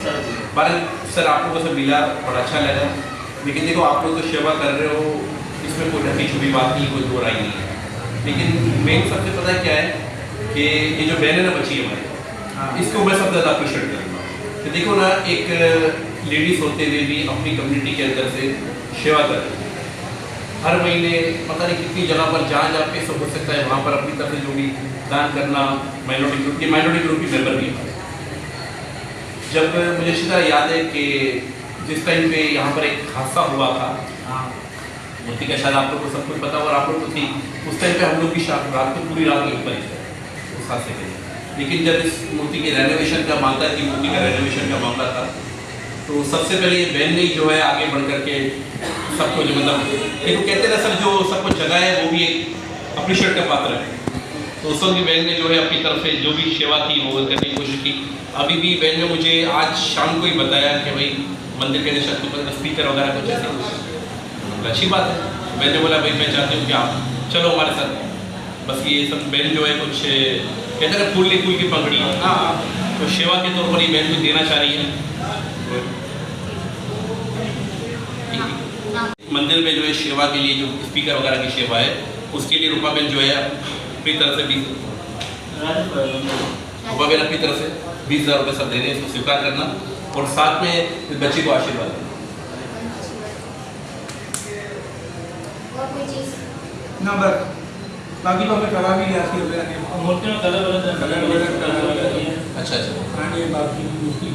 Sir आप लोगों से मिला बड़ा अच्छा लगा, लेकिन देखो आप लोग तो सेवा कर रहे हो, इसमें कोई ढकी छुपी बात नहीं, कोई दो राय नहीं है। लेकिन मेन सबसे पता क्या है कि ये जो बहन है ना बच्ची हमारी, इसको मैं सबसे ज़्यादा अप्रिशिएट करूँगा कि देखो ना, एक लेडीज़ होते हुए भी अपनी कम्युनिटी के अंदर से सेवा कर रही है। हर महीने पता नहीं कितनी जगह पर जहाँ जहाँ पे सब हो सकता है वहाँ पर अपनी तरफ से जो भी दान करना, माइनॉरिटी ग्रुप की मेंबर भी है। जब मुझे सीधा याद है कि जिस टाइम पे यहाँ पर एक हादसा हुआ था, मूर्ति का शायद आप लोग को सब कुछ पता और आप लोग को थी, उस टाइम पे हम लोग भी रात को पूरी रात के ऊपर ही थे उस हादसे के लिए। लेकिन जब इस मूर्ति के रेनोवेशन का मामला थी, मूर्ति का रेनोवेशन का मामला था, तो सबसे पहले ये बहन ने जो है आगे बढ़ करके सबको जो मतलब एक कहते हैं ना सर, जो सबको जगह है वो भी एक अप्रिशिएट का पात्र है। तो उस वक्त बहन ने जो है अपनी तरफ से जो भी सेवा थी वो करने की कोशिश की। अभी भी बहन ने मुझे आज शाम को ही बताया कि भाई मंदिर के निशान पर स्पीकर वगैरह कुछ ऐसे, अच्छी बात है। मैंने बोला भाई मैं चाहती हूँ कि आप चलो हमारे साथ। बस ये सब बहन जो है कुछ कहते हैं फूल की पंखड़ी, तो सेवा के तौर पर ये बहन कुछ देना चाह रही है मंदिर में जो है सेवा के लिए, जो स्पीकर वगैरह की सेवा है उसके लिए रूपा बहन जो है अपनी तरफ से रूपा बहन अपनी तरफ से 20,000 रुपये सब दे रहे हैं, इसको स्वीकार करना और साथ में इस बच्ची को आशीर्वाद देना। ना बस बाकी तो हमें करा भी लिया मूर्ति में कलर अच्छा बाकी मूर्ति